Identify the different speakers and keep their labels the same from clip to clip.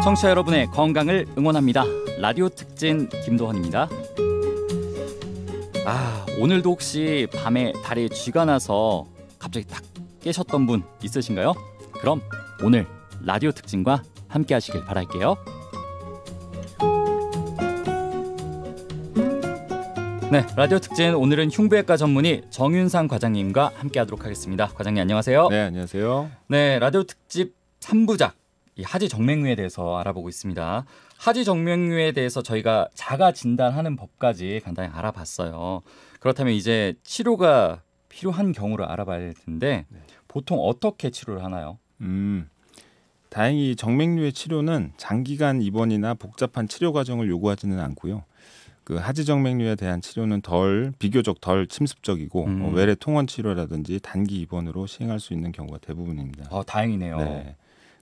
Speaker 1: 청취자 여러분의 건강을 응원합니다. 라디오 특진 김도헌입니다. 오늘도 혹시 밤에 다리에 쥐가 나서 갑자기 딱 깨셨던 분 있으신가요? 그럼 오늘 라디오 특진과 함께 하시길 바랄게요. 네, 라디오 특진 오늘은 흉부외과 전문의 정윤상 과장님과 함께 하도록 하겠습니다. 과장님 안녕하세요.
Speaker 2: 네, 안녕하세요.
Speaker 1: 네, 라디오 특집 3부작 이 하지 정맥류에 대해서 알아보고 있습니다. 하지 정맥류에 대해서 저희가 자가 진단하는 법까지 간단히 알아봤어요. 그렇다면 이제 치료가 필요한 경우를 알아봐야 할 텐데 보통 어떻게 치료를 하나요?
Speaker 2: 다행히 정맥류의 치료는 장기간 입원이나 복잡한 치료 과정을 요구하지는 않고요. 그 하지 정맥류에 대한 치료는 비교적 덜 침습적이고 외래 통원 치료라든지 단기 입원으로 시행할 수 있는 경우가 대부분입니다.
Speaker 1: 다행이네요.
Speaker 2: 네.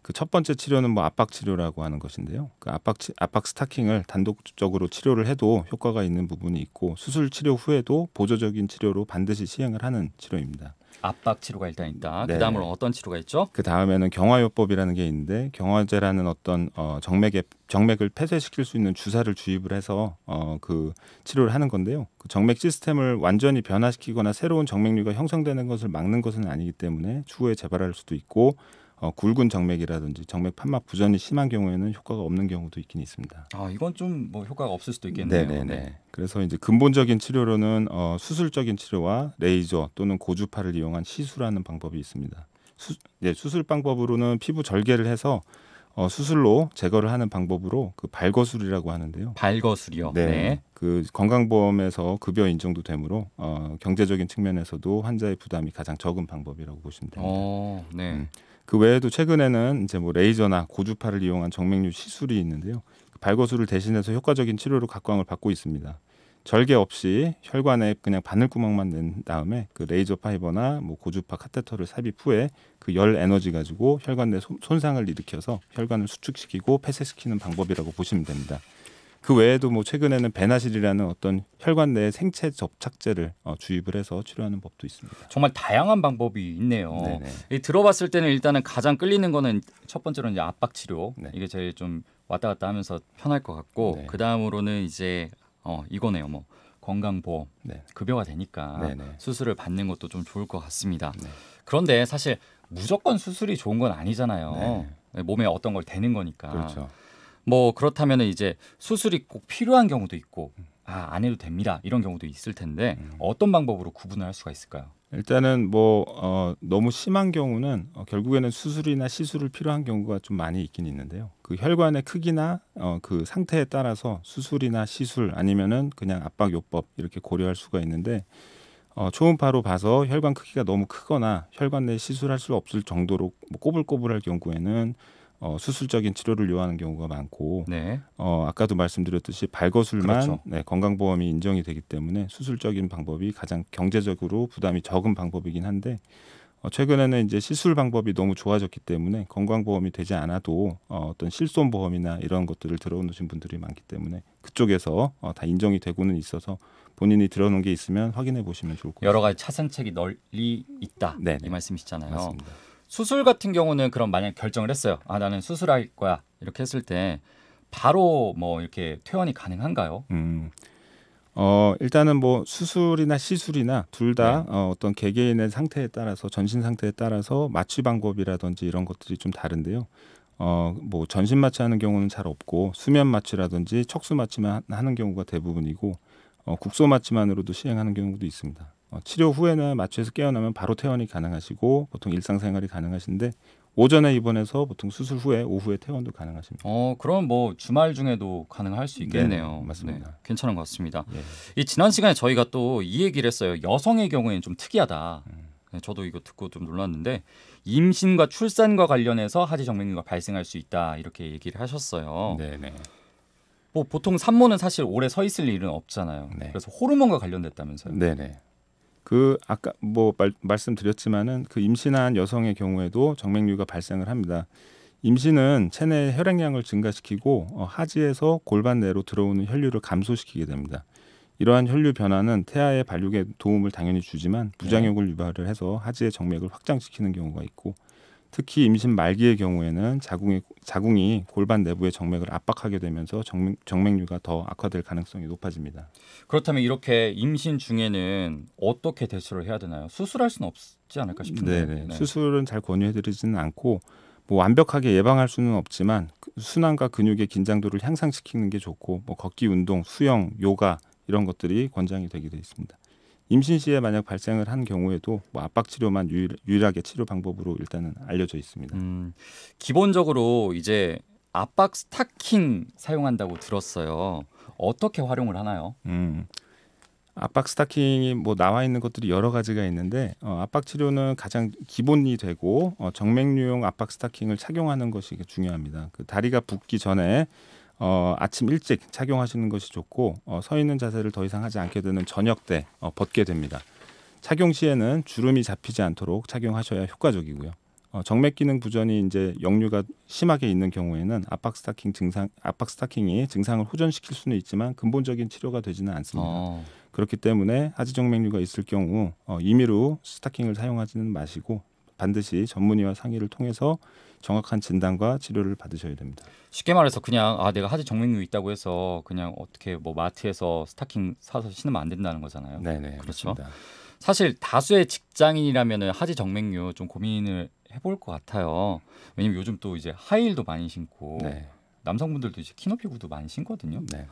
Speaker 2: 그 첫 번째 치료는 압박 치료라고 하는 것인데요. 그 압박 스타킹을 단독적으로 치료를 해도 효과가 있는 부분이 있고 수술 치료 후에도 보조적인 치료로 반드시 시행을 하는 치료입니다.
Speaker 1: 압박 치료가 일단 있다.
Speaker 2: 네.
Speaker 1: 그다음으로 어떤 치료가 있죠?
Speaker 2: 그 다음에는 경화요법이라는 게 있는데 경화제라는 어떤 정맥을 폐쇄시킬 수 있는 주사를 주입을 해서 그 치료를 하는 건데요. 그 정맥 시스템을 완전히 변화시키거나 새로운 정맥류가 형성되는 것을 막는 것은 아니기 때문에 추후에 재발할 수도 있고 굵은 정맥이라든지 정맥 판막 부전이 심한 경우에는 효과가 없는 경우도 있긴 있습니다.
Speaker 1: 이건 좀 효과가 없을 수도 있겠네요.
Speaker 2: 네네네. 그래서 이제 근본적인 치료로는 수술적인 치료와 레이저 또는 고주파를 이용한 시술하는 방법이 있습니다. 수술 방법으로는 피부 절개를 해서 수술로 제거를 하는 방법으로 그 발거술이라고 하는데요.
Speaker 1: 발거술이요.
Speaker 2: 네. 그 건강보험에서 급여 인정도 되므로 경제적인 측면에서도 환자의 부담이 가장 적은 방법이라고 보시면 됩니다.
Speaker 1: 네.
Speaker 2: 그 외에도 최근에는 이제 레이저나 고주파를 이용한 정맥류 시술이 있는데요. 그 발거술을 대신해서 효과적인 치료로 각광을 받고 있습니다. 절개 없이 혈관에 그냥 바늘구멍만 낸 다음에 그 레이저 파이버나 고주파 카테터를 삽입 후에 그 열 에너지 가지고 혈관 내 손상을 일으켜서 혈관을 수축시키고 폐쇄시키는 방법이라고 보시면 됩니다. 그 외에도 최근에는 베나실이라는 어떤 혈관 내 생체 접착제를 주입을 해서 치료하는 법도 있습니다.
Speaker 1: 정말 다양한 방법이 있네요. 들어봤을 때는 일단은 가장 끌리는 거는 첫 번째로는 이제 압박 치료.
Speaker 2: 네.
Speaker 1: 이게 제일 좀 왔다 갔다 하면서 편할 것 같고 그 다음으로는 이제 이거네요. 건강보험 급여가 되니까 수술을 받는 것도 좀 좋을 것 같습니다. 그런데 사실 무조건 수술이 좋은 건 아니잖아요. 몸에 어떤 걸 대는 거니까.
Speaker 2: 그렇죠.
Speaker 1: 그렇다면 이제 수술이 꼭 필요한 경우도 있고 안 해도 됩니다. 이런 경우도 있을 텐데 어떤 방법으로 구분을 할 수가 있을까요?
Speaker 2: 일단은 너무 심한 경우는 결국에는 수술이나 시술을 필요한 경우가 좀 많이 있긴 있는데요. 그 혈관의 크기나 그 상태에 따라서 수술이나 시술 아니면은 그냥 압박요법 이렇게 고려할 수가 있는데 초음파로 봐서 혈관 크기가 너무 크거나 혈관 내 시술할 수 없을 정도로 꼬불꼬불할 경우에는 수술적인 치료를 요하는 경우가 많고 아까도 말씀드렸듯이 발거술만 건강보험이 인정이 되기 때문에 수술적인 방법이 가장 경제적으로 부담이 적은 방법이긴 한데 최근에는 이제 시술 방법이 너무 좋아졌기 때문에 건강보험이 되지 않아도 어떤 실손보험이나 이런 것들을 들어놓으신 분들이 많기 때문에 그쪽에서 다 인정이 되고는 있어서 본인이 들어놓은 게 있으면 확인해 보시면 좋을 것 같습니다.
Speaker 1: 여러 가지 차선책이 널리 있다. 이 말씀이시잖아요.
Speaker 2: 맞습니다.
Speaker 1: 수술 같은 경우는 그럼 만약 결정을 했어요. 나는 수술할 거야. 이렇게 했을 때 바로 이렇게 퇴원이 가능한가요?
Speaker 2: 일단은 수술이나 시술이나 둘 다 어떤 개개인의 상태에 따라서 전신 상태에 따라서 마취 방법이라든지 이런 것들이 좀 다른데요. 전신 마취하는 경우는 잘 없고 수면 마취라든지 척수 마취만 하는 경우가 대부분이고 국소 마취만으로도 시행하는 경우도 있습니다. 치료 후에는 마취에서 깨어나면 바로 퇴원이 가능하시고 보통 일상생활이 가능하신데 오전에 입원해서 보통 수술 후에 오후에 퇴원도 가능하십니다.
Speaker 1: 그럼 주말 중에도 가능할 수 있겠네요.
Speaker 2: 네, 맞습니다.
Speaker 1: 괜찮은 것 같습니다. 이 지난 시간에 저희가 또 이 얘기를 했어요. 여성의 경우에는 좀 특이하다. 저도 이거 듣고 좀 놀랐는데 임신과 출산과 관련해서 하지 정맥류가 발생할 수 있다 이렇게 얘기를 하셨어요.
Speaker 2: 네네.
Speaker 1: 보통 산모는 사실 오래 서 있을 일은 없잖아요. 그래서 호르몬과 관련됐다면서요.
Speaker 2: 네네. 아까 말씀드렸지만은 그 임신한 여성의 경우에도 정맥류가 발생을 합니다. 임신은 체내 혈액량을 증가시키고 하지에서 골반 내로 들어오는 혈류를 감소시키게 됩니다. 이러한 혈류 변화는 태아의 발육에 도움을 당연히 주지만 부작용을 유발을 해서 하지의 정맥을 확장시키는 경우가 있고 특히 임신 말기의 경우에는 자궁이 골반 내부의 정맥을 압박하게 되면서 정맥류가 더 악화될 가능성이 높아집니다.
Speaker 1: 그렇다면 이렇게 임신 중에는 어떻게 대처를 해야 되나요? 수술할 수는 없지 않을까 싶은데.
Speaker 2: 네네.
Speaker 1: 네.
Speaker 2: 수술은 잘 권유해드리지는 않고 뭐 완벽하게 예방할 수는 없지만 순환과 근육의 긴장도를 향상시키는 게 좋고 뭐 걷기 운동, 수영, 요가 이런 것들이 권장이 되게 돼 있습니다. 임신 시에 만약 발생을 한 경우에도 뭐 압박 치료만 유일하게 치료 방법으로 일단은 알려져 있습니다.
Speaker 1: 기본적으로 이제 압박 스타킹 사용한다고 들었어요. 어떻게 활용을 하나요?
Speaker 2: 압박 스타킹이 뭐 나와 있는 것들이 여러 가지가 있는데 압박 치료는 가장 기본이 되고 정맥류용 압박 스타킹을 착용하는 것이 중요합니다. 그 다리가 붓기 전에 아침 일찍 착용하시는 것이 좋고 서 있는 자세를 더 이상 하지 않게 되는 저녁 때 벗게 됩니다. 착용 시에는 주름이 잡히지 않도록 착용하셔야 효과적이고요. 정맥 기능 부전이 이제 역류가 심하게 있는 경우에는 압박 스타킹이 증상을 호전시킬 수는 있지만 근본적인 치료가 되지는 않습니다. 그렇기 때문에 하지 정맥류가 있을 경우 임의로 스타킹을 사용하지는 마시고 반드시 전문의와 상의를 통해서 정확한 진단과 치료를 받으셔야 됩니다.
Speaker 1: 쉽게 말해서 그냥 내가 하지 정맥류 있다고 해서 그냥 어떻게 뭐 마트에서 스타킹 사서 신으면 안 된다는 거잖아요.
Speaker 2: 네네.
Speaker 1: 그렇죠.
Speaker 2: 그렇습니다.
Speaker 1: 사실 다수의 직장인이라면 하지 정맥류 좀 고민을 해볼 것 같아요. 왜냐면 요즘 또 이제 하이힐도 많이 신고
Speaker 2: 네.
Speaker 1: 남성분들도 이제 키높이 구두 많이 신거든요.
Speaker 2: 네.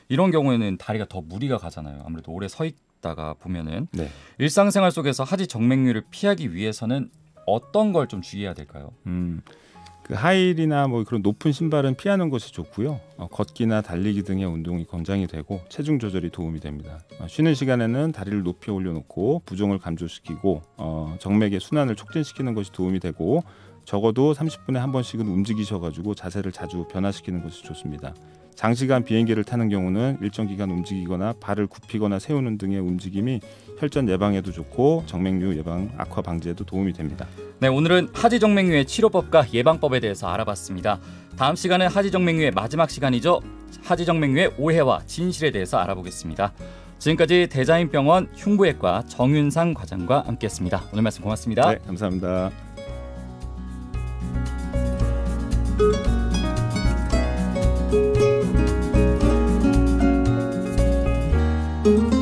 Speaker 1: 이런 경우에는 다리가 더 무리가 가잖아요. 아무래도 오래 서 있다가 보면은
Speaker 2: 네.
Speaker 1: 일상생활 속에서 하지 정맥류를 피하기 위해서는 어떤 걸 좀 주의해야 될까요?
Speaker 2: 그 하이힐이나 뭐 그런 높은 신발은 피하는 것이 좋고요. 걷기나 달리기 등의 운동이 권장이 되고 체중 조절이 도움이 됩니다. 쉬는 시간에는 다리를 높이 올려놓고 부종을 감소시키고 정맥의 순환을 촉진시키는 것이 도움이 되고 적어도 30분에 한 번씩은 움직이셔가지고 자세를 자주 변화시키는 것이 좋습니다. 장시간 비행기를 타는 경우는 일정 기간 움직이거나 발을 굽히거나 세우는 등의 움직임이 혈전 예방에도 좋고 정맥류 예방 악화 방지에도 도움이 됩니다.
Speaker 1: 네, 오늘은 하지 정맥류의 치료법과 예방법에 대해서 알아봤습니다. 다음 시간은 하지 정맥류의 마지막 시간이죠. 하지 정맥류의 오해와 진실에 대해서 알아보겠습니다. 지금까지 대자인병원 흉부외과 정윤상 과장과 함께했습니다. 오늘 말씀 고맙습니다.
Speaker 2: 네, 감사합니다.
Speaker 3: thank you